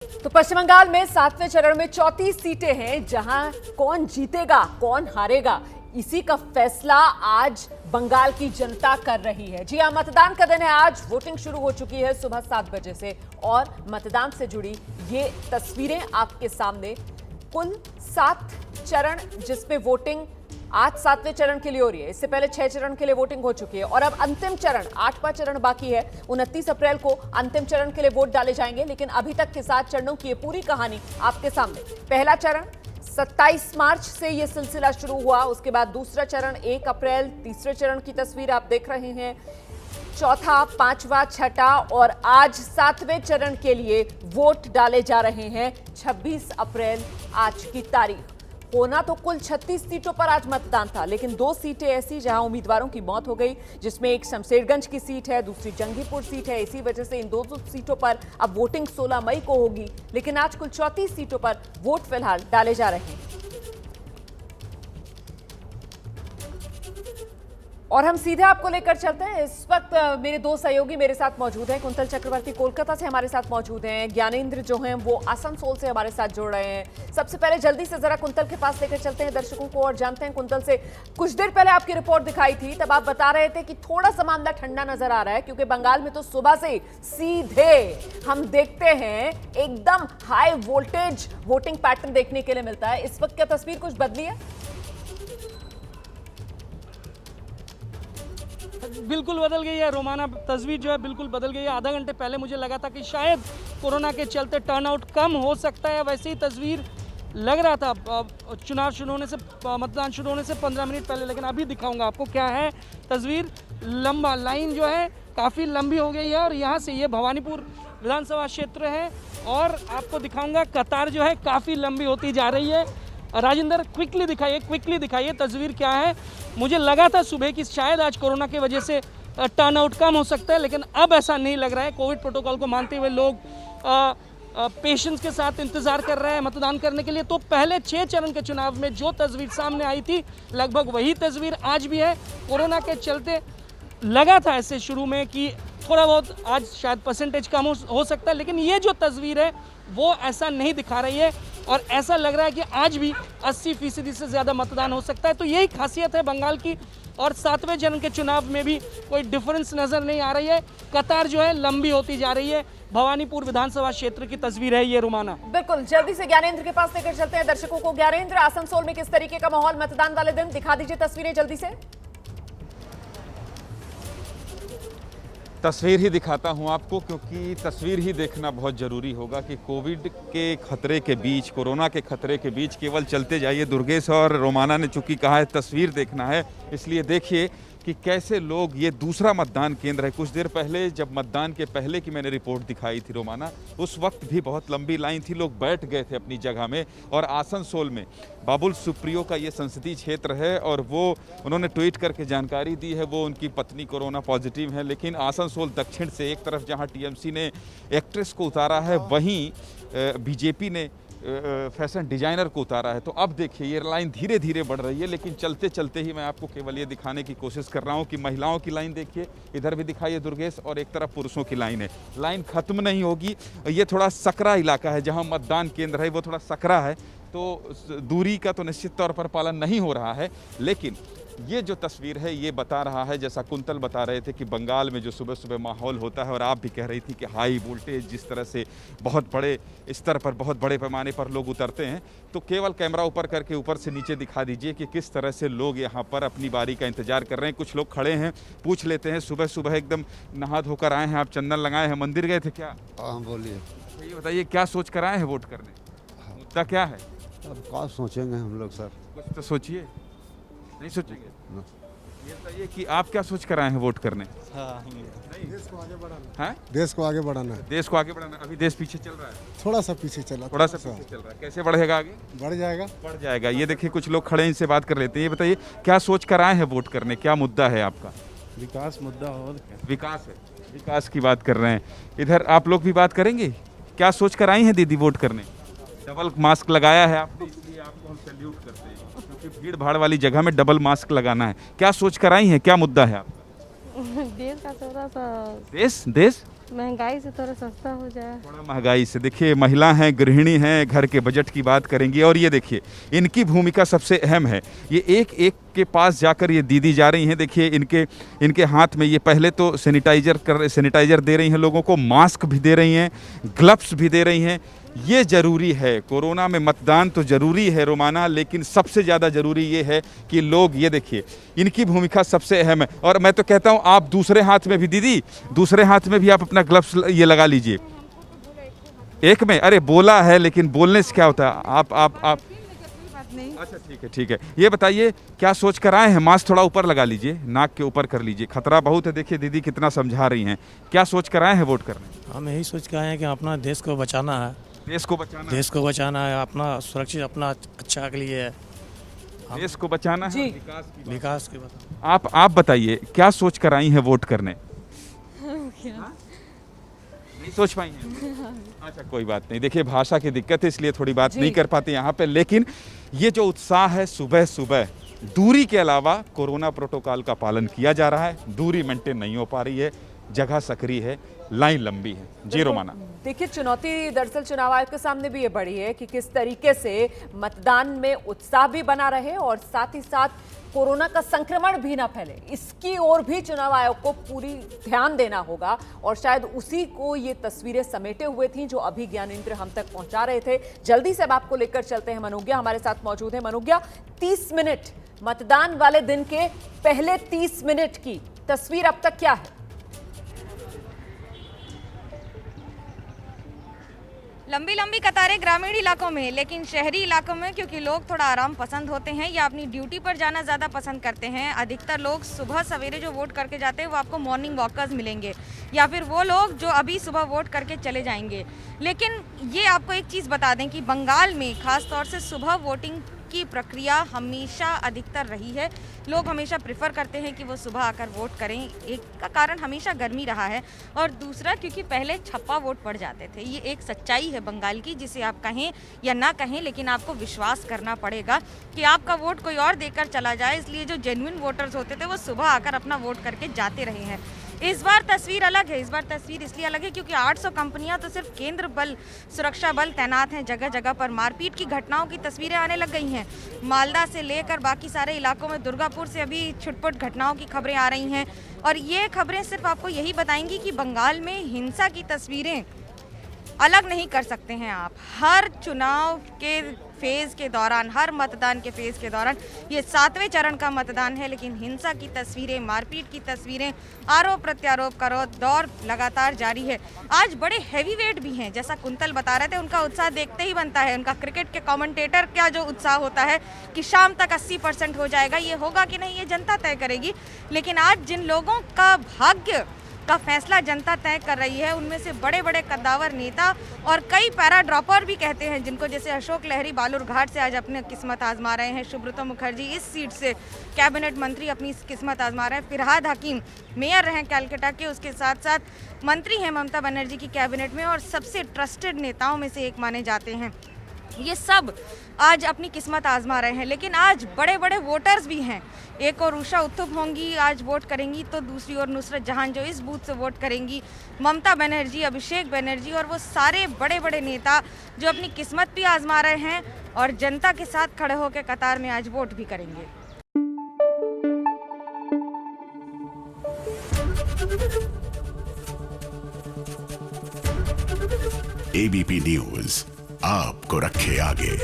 तो पश्चिम बंगाल में 7वें चरण में 34 सीटें हैं, जहां कौन जीतेगा कौन हारेगा इसी का फैसला आज बंगाल की जनता कर रही है। जी हां, मतदान का दिन है आज। वोटिंग शुरू हो चुकी है सुबह 7 बजे से और मतदान से जुड़ी ये तस्वीरें आपके सामने। कुल 7 चरण जिसपे वोटिंग आज 7वें चरण के लिए हो रही है। इससे पहले 6 चरण के लिए वोटिंग हो चुकी है और अब अंतिम चरण 8वां चरण बाकी है। 29 अप्रैल को अंतिम चरण के लिए वोट डाले जाएंगे, लेकिन अभी तक के 7 चरणों की ये पूरी कहानी आपके सामने। पहला चरण 27 मार्च से ये सिलसिला शुरू हुआ, उसके बाद दूसरा चरण 1 अप्रैल, तीसरे चरण की तस्वीर आप देख रहे हैं, चौथा, पांचवा, छठा और आज 7वें चरण के लिए वोट डाले जा रहे हैं। 26 अप्रैल आज की तारीख। होना तो कुल 36 सीटों पर आज मतदान था, लेकिन 2 सीटें ऐसी जहां उम्मीदवारों की मौत हो गई, जिसमें एक शमशेरगंज की सीट है, दूसरी जंगीपुर सीट है। इसी वजह से इन 2 सीटों पर अब वोटिंग 16 मई को होगी, लेकिन आज कुल 34 सीटों पर वोट फिलहाल डाले जा रहे हैं। और हम सीधे आपको लेकर चलते हैं। इस वक्त मेरे 2 सहयोगी मेरे साथ मौजूद हैं। कुंतल चक्रवर्ती कोलकाता से हमारे साथ मौजूद हैं, ज्ञानेंद्र जो हैं वो आसनसोल से हमारे साथ जुड़ रहे हैं। सबसे पहले जल्दी से जरा कुंतल के पास लेकर चलते हैं दर्शकों को और जानते हैं कुंतल से। कुछ देर पहले आपकी रिपोर्ट दिखाई थी, तब आप बता रहे थे कि थोड़ा सा मामला ठंडा नजर आ रहा है, क्योंकि बंगाल में तो सुबह से सीधे हम देखते हैं एकदम हाई वोल्टेज वोटिंग पैटर्न देखने के लिए मिलता है। इस वक्त क्या तस्वीर कुछ बदली है? बिल्कुल बदल गई है रोमाना, तस्वीर जो है बिल्कुल बदल गई है। आधा घंटे पहले मुझे लगा था कि शायद कोरोना के चलते टर्नआउट कम हो सकता है, वैसे ही तस्वीर लग रहा था चुनाव शुरू होने से, मतदान शुरू होने से 15 मिनट पहले। लेकिन अभी दिखाऊंगा आपको क्या है तस्वीर। लंबा लाइन जो है काफ़ी लंबी हो गई है और यहाँ से ये भवानीपुर विधानसभा क्षेत्र है और आपको दिखाऊंगा कतार जो है काफ़ी लंबी होती जा रही है। राजेंद्र क्विकली दिखाइए तस्वीर क्या है। मुझे लगा था सुबह कि शायद आज कोरोना की वजह से टर्नआउट कम हो सकता है, लेकिन अब ऐसा नहीं लग रहा है। कोविड प्रोटोकॉल को मानते हुए लोग पेशेंस के साथ इंतजार कर रहे हैं मतदान करने के लिए। तो पहले 6 चरण के चुनाव में जो तस्वीर सामने आई थी, लगभग वही तस्वीर आज भी है। कोरोना के चलते लगा था ऐसे शुरू में कि थोड़ा बहुत आज शायद परसेंटेज कम हो सकता है, लेकिन ये जो तस्वीर है वो ऐसा नहीं दिखा रही है और ऐसा लग रहा है कि आज भी 80% से ज़्यादा मतदान हो सकता है। तो यही खासियत है बंगाल की और 7वें चरण के चुनाव में भी कोई डिफरेंस नज़र नहीं आ रही है। कतार जो है लंबी होती जा रही है। भवानीपुर विधानसभा क्षेत्र की तस्वीर है ये रोमाना। बिल्कुल, जल्दी से ज्ञानेंद्र के पास लेकर चलते हैं दर्शकों को। ज्ञानेंद्र, आसनसोल में किस तरीके का माहौल मतदान वाले दिन, दिखा दीजिए तस्वीरें जल्दी से। तस्वीर ही दिखाता हूं आपको, क्योंकि तस्वीर ही देखना बहुत ज़रूरी होगा कि कोविड के खतरे के बीच, कोरोना के खतरे के बीच केवल चलते जाइए। दुर्गेश और रोमाना ने चूंकि कहा है तस्वीर देखना है, इसलिए देखिए कि कैसे लोग, ये दूसरा मतदान केंद्र है। कुछ देर पहले जब मतदान के पहले की मैंने रिपोर्ट दिखाई थी रोमाना, उस वक्त भी बहुत लंबी लाइन थी, लोग बैठ गए थे अपनी जगह में। और आसनसोल में बाबुल सुप्रियो का ये संसदीय क्षेत्र है और वो उन्होंने ट्वीट करके जानकारी दी है, वो उनकी पत्नी कोरोना पॉजिटिव है। लेकिन आसनसोल दक्षिण से एक तरफ जहाँ टीएमसी ने एक्ट्रेस को उतारा है, वहीं बीजेपी ने फैशन डिजाइनर को उतारा है। तो अब देखिए ये लाइन धीरे धीरे बढ़ रही है, लेकिन चलते चलते ही मैं आपको केवल ये दिखाने की कोशिश कर रहा हूँ कि महिलाओं की लाइन देखिए, इधर भी दिखाइए दुर्गेश, और एक तरफ पुरुषों की लाइन है। लाइन खत्म नहीं होगी। ये थोड़ा सकरा इलाका है, जहाँ मतदान केंद्र है वो थोड़ा सकरा है, तो दूरी का तो निश्चित तौर पर पालन नहीं हो रहा है। लेकिन ये जो तस्वीर है ये बता रहा है, जैसा कुंतल बता रहे थे कि बंगाल में जो सुबह सुबह माहौल होता है, और आप भी कह रही थी कि हाई वोल्टेज जिस तरह से बहुत बड़े स्तर पर, बहुत बड़े पैमाने पर लोग उतरते हैं, तो केवल कैमरा ऊपर करके ऊपर से नीचे दिखा दीजिए कि किस तरह से लोग यहाँ पर अपनी बारी का इंतजार कर रहे हैं। कुछ लोग खड़े हैं, पूछ लेते हैं। सुबह सुबह एकदम नहा धोकर आए हैं, आप चंदन लगाए हैं, मंदिर गए थे क्या? हाँ बोलिए। ये बताइए क्या सोच कर आए हैं वोट करने, मुद्दा क्या है? अब क्या सोचेंगे हम लोग सर? कुछ तो सोचिए। नहीं सोचेंगे? ये बताइए कि आप क्या सोच कर आए हैं वोट करने? देश को आगे बढ़ाना है, देश को आगे बढ़ाना है। देश को आगे बढ़ाना। अभी देश पीछे चल रहा है, थोड़ा सा पीछे चला, थोड़ा सा पीछे चल रहा है। कैसे बढ़ेगा आगे? बढ़ जाएगा। बढ़ जाएगा। ये देखिए कुछ लोग खड़े हैं, इनसे बात कर लेते हैं। ये बताइए क्या सोच कर आए हैं वोट करने, क्या मुद्दा है आपका? विकास मुद्दा हो। विकास है, विकास की बात कर रहे हैं। इधर आप लोग भी बात करेंगे। क्या सोच कर आई हैं दीदी वोट करने? डबल मास्क लगाया है आपने, इसलिए आपको हम सैल्यूट करते हैं, क्योंकि भीड़ भाड़ वाली जगह में डबल मास्क लगाना है। क्या सोच कर आई हैं, क्या मुद्दा है आपका? देश का थोड़ा सा देश देश महंगाई से थोड़ा सस्ता हो जाए। थोड़ा महंगाई से, देखिए महिला हैं, गृहिणी हैं, घर के बजट की बात करेंगी और ये देखिए इनकी भूमिका सबसे अहम है। ये एक एक के पास जाकर ये दीदी जा रही हैं, देखिए इनके हाथ में ये पहले तो सैनिटाइजर दे रही हैं लोगों को, मास्क भी दे रही हैं, ग्लव्स भी दे रही हैं। ये ज़रूरी है, कोरोना में मतदान तो ज़रूरी है रोमाना, लेकिन सबसे ज़्यादा ज़रूरी ये है कि लोग, ये देखिए इनकी भूमिका सबसे अहम है। और मैं तो कहता हूँ आप दूसरे हाथ में भी दीदी, दूसरे हाथ में भी आप अपना ग्लव्स ये लगा लीजिए। एक में, अरे बोला है लेकिन बोलने से क्या होता है, आप अच्छा ठीक है। ये बताइए क्या सोच कर आए हैं? मास्क थोड़ा ऊपर लगा लीजिए, नाक के ऊपर कर लीजिए, खतरा बहुत है। देखिए दीदी कितना समझा रही हैं। क्या सोच कर आए हैं वोट करने? हम यही सोच के आए हैं कि अपना देश को बचाना है। देश को बचाना है, अपना सुरक्षित, अपना अच्छा के लिए है। देश को बचाना है, विकास के बाद। आप बताइए क्या सोच कर आई हैं वोट करने? नहीं सोच पाई हैं? अच्छा कोई बात नहीं, देखिए भाषा की दिक्कत है इसलिए थोड़ी बात नहीं कर पाते यहाँ पे, लेकिन ये जो उत्साह है, सुबह सुबह दूरी के अलावा कोरोना प्रोटोकॉल का पालन किया जा रहा है, दूरी मेंटेन नहीं हो पा रही है, जगह सक्रिय है, लाइन लंबी है। जी रोमाना, देखिए चुनौती दरअसल चुनाव आयोग के सामने भी ये बड़ी है कि किस तरीके से मतदान में उत्साह भी बना रहे और साथ ही साथ कोरोना का संक्रमण भी ना फैले, इसकी ओर भी चुनाव आयोग को पूरी ध्यान देना होगा। और शायद उसी को ये तस्वीरें समेटे हुए थी जो अभी ज्ञानेंद्र हम तक पहुंचा रहे थे। जल्दी से अब आपको लेकर चलते हैं, मनोज्ञा हमारे साथ मौजूद है। मनोज्ञा, 30 मिनट मतदान वाले दिन के पहले 30 मिनट की तस्वीर अब तक क्या है? लंबी लंबी कतारें ग्रामीण इलाकों में, लेकिन शहरी इलाकों में क्योंकि लोग थोड़ा आराम पसंद होते हैं या अपनी ड्यूटी पर जाना ज़्यादा पसंद करते हैं, अधिकतर लोग सुबह सवेरे जो वोट करके जाते हैं वो आपको मॉर्निंग वॉकर्स मिलेंगे या फिर वो लोग जो अभी सुबह वोट करके चले जाएंगे। लेकिन ये आपको एक चीज़ बता दें कि बंगाल में खास तौर से सुबह वोटिंग की प्रक्रिया हमेशा अधिकतर रही है। लोग हमेशा प्रेफर करते हैं कि वो सुबह आकर वोट करें। एक का कारण हमेशा गर्मी रहा है और दूसरा क्योंकि पहले छप्पा वोट पड़ जाते थे। ये एक सच्चाई है बंगाल की, जिसे आप कहें या ना कहें, लेकिन आपको विश्वास करना पड़ेगा कि आपका वोट कोई और देकर चला जाए। इसलिए जो जेन्युइन वोटर्स होते थे वो सुबह आकर अपना वोट करके जाते रहे हैं। इस बार तस्वीर अलग है। इस बार तस्वीर इसलिए अलग है क्योंकि 800 कंपनियां तो सिर्फ केंद्र बल, सुरक्षा बल तैनात हैं जगह जगह पर। मारपीट की घटनाओं की तस्वीरें आने लग गई हैं। मालदा से लेकर बाकी सारे इलाकों में, दुर्गापुर से अभी छुटपुट घटनाओं की खबरें आ रही हैं और ये खबरें सिर्फ आपको यही बताएंगी कि बंगाल में हिंसा की तस्वीरें अलग नहीं कर सकते हैं आप। हर चुनाव के फेज़ के दौरान, हर मतदान के फेज़ के दौरान, ये 7वें चरण का मतदान है, लेकिन हिंसा की तस्वीरें, मारपीट की तस्वीरें, आरोप प्रत्यारोप का दौर लगातार जारी है। आज बड़े हैवी वेट भी हैं, जैसा कुंतल बता रहे थे, उनका उत्साह देखते ही बनता है। उनका क्रिकेट के कमेंटेटर का जो उत्साह होता है कि शाम तक 80% हो जाएगा, ये होगा कि नहीं ये जनता तय करेगी। लेकिन आज जिन लोगों का भाग्य का फैसला जनता तय कर रही है, उनमें से बड़े बड़े कद्दावर नेता और कई पैरा ड्रॉपर भी कहते हैं, जिनको जैसे अशोक लहरी बालूरघाट से आज अपनी किस्मत आजमा रहे हैं, सुब्रतो मुखर्जी इस सीट से कैबिनेट मंत्री अपनी किस्मत आजमा रहे हैं, फिरहाद हकीम मेयर रहे कैलकाटा के, उसके साथ साथ मंत्री हैं ममता बनर्जी की कैबिनेट में और सबसे ट्रस्टेड नेताओं में से एक माने जाते हैं। ये सब आज अपनी किस्मत आजमा रहे हैं। लेकिन आज बड़े बड़े वोटर्स भी हैं। एक और उषा उत्थुप होंगी, आज वोट करेंगी, तो दूसरी ओर नुसरत जहां जो इस बूथ से वोट करेंगी, ममता बनर्जी, अभिषेक बनर्जी और वो सारे बड़े बड़े नेता जो अपनी किस्मत भी आजमा रहे हैं और जनता के साथ खड़े होकर कतार में आज वोट भी करेंगे। एबीपी न्यूज़ आपको रखे आगे।